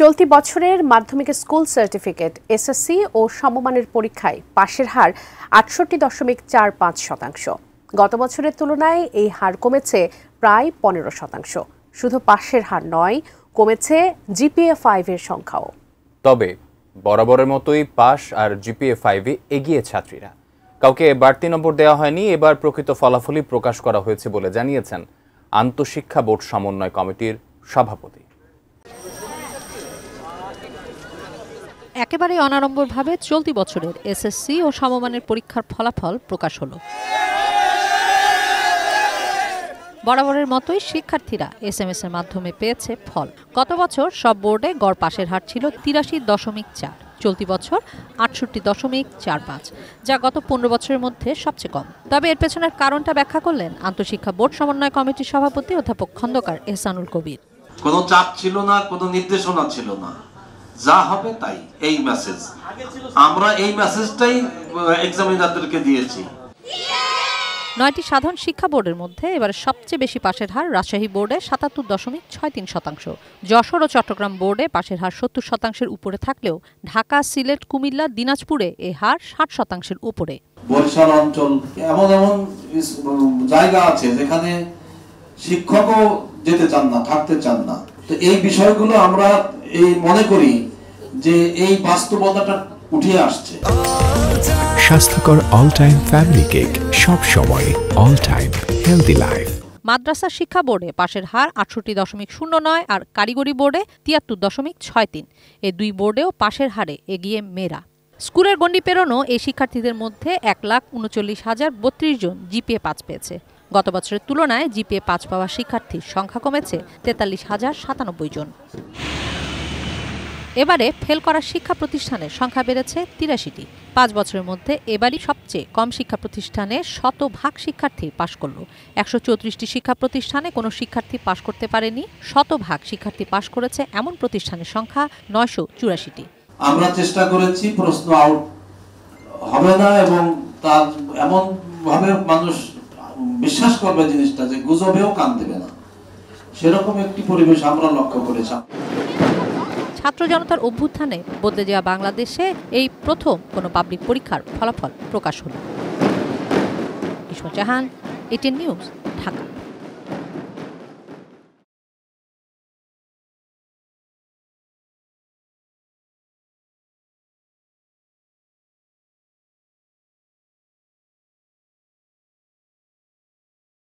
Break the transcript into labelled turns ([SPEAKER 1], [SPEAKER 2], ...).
[SPEAKER 1] চলতি বছরের মাধ্যমিক স্কুল সার্টিফিকেট এসএসসি ও সমমানের পরীক্ষায় পাশের হার ৬৮.৪৫%। গত বছরের তুলনায় এই হার কমেছে প্রায় ১৫%। শুধু পাশের হার নয়, কমেছে জিপিএ-5 এর সংখ্যাও।
[SPEAKER 2] তবে বরাবরের মতোই পাস আর জিপিএ-5-এ এগিয়ে ছাত্রীরা। কাউকে বাড়তি নম্বর দেওয়া হয়নি, এবার প্রকৃত ফলাফলই প্রকাশ করা হয়েছে বলে জানিয়েছেন আন্তঃশিক্ষা বোর্ড সমন্বয় কমিটির সভাপতি।
[SPEAKER 3] একেবারে অনাড়ম্বরভাবে চলতি বছরের এসএসসি ও সমমানের পরীক্ষার ফলাফল প্রকাশ হলো। বরাবরের মতোই শিক্ষার্থীরা এসএমএস এর মাধ্যমে পেয়েছে ফল। গত বছর সব বোর্ডে গড় পাশের হার ছিল ৮৩.৪, চলতি বছর ৬৮.৪৫, যা গত ১৫ বছরের মধ্যে সবচেয়ে কম। তবে এর পেছনের কারণটা ব্যাখ্যা করলেন আন্তঃশিক্ষা বোর্ড সমন্বয় কমিটির সভাপতি অধ্যাপক খন্দকার এহসানুল কবির।
[SPEAKER 4] কোনো চাপ ছিল না, কোনো নির্দেশনা ছিল না, যা হবে তাই। এই মেসেজ আমরা এই মেসেজটাই এক্সামিনারদেরকে দিয়েছি।
[SPEAKER 3] ৯টি সাধারণ শিক্ষা বোর্ডের মধ্যে এবারে সবচেয়ে বেশি পাশের হার রাজশাহী বোর্ডে ৭৭.৬৩%। যশোর ও চট্টগ্রাম বোর্ডে পাশের হার ৭০%-এর উপরে থাকলেও ঢাকা, সিলেট, কুমিল্লা, দিনাজপুরে এ হার ৬০%-এর উপরে।
[SPEAKER 5] বরিশাল অঞ্চল এমন জায়গা আছে যেখানে শিক্ষকও যেতে চান না, থাকতে চান না। তো এই বিষয়গুলো আমরা মনে করি যে এই বাস্তবতাটা উঠে আসছে।
[SPEAKER 6] স্বাস্থ্যকর অল টাইম ফ্যামিলি কেক, সব সময় অল টাইম হেলদি লাইফ।
[SPEAKER 3] মাদ্রাসা শিক্ষা বোর্ডে পাশের হার ৬৮.০৯ আর কারিগরি বোর্ডে ৭৩.৬৩। এই দুই বোর্ডেও পাশের হারে এগিয়ে মেয়েরা। স্কুলের গণ্ডি পেরোনো এই শিক্ষার্থীদের মধ্যে ১,৩৯,০৩২ জন জিপিএ-৫ পেয়েছে। গত বছরের তুলনায় জিপিএ-৫ পাওয়া শিক্ষার্থীর সংখ্যা কমেছে ৪৩,০৯৭ জন। এবারে ফেল করা শিক্ষা প্রতিষ্ঠানের সংখ্যা বেড়েছে ৮৩টি। ৫ বছরের মধ্যে এবারই সবচেয়ে কম শিক্ষা প্রতিষ্ঠানে ১০০% শিক্ষার্থী পাশ করল। ১৩৪টি শিক্ষা প্রতিষ্ঠানে কোনো শিক্ষার্থী পাশ করতে পারেনি। ১০০% শিক্ষার্থী পাশ করেছে এমন প্রতিষ্ঠানের সংখ্যা ৯৮৪টি।
[SPEAKER 5] আমরা চেষ্টা করেছি প্রশ্ন আউট হবে না এবং তার এমন ভাবে মানুষ বিশ্বাস করবে জিনিসটা যে গুজবেও কান দেবে না, সেরকম একটি পরিবেশ আমরা লক্ষ্য করেছি।
[SPEAKER 3] ছাত্র জনতার অভ্যুত্থানে বদলে যাওয়া বাংলাদেশে এই প্রথম কোনো পাবলিক পরীক্ষার ফলাফল প্রকাশ হলো। ইসমত জাহান, এটিএন নিউজ, ঢাকা।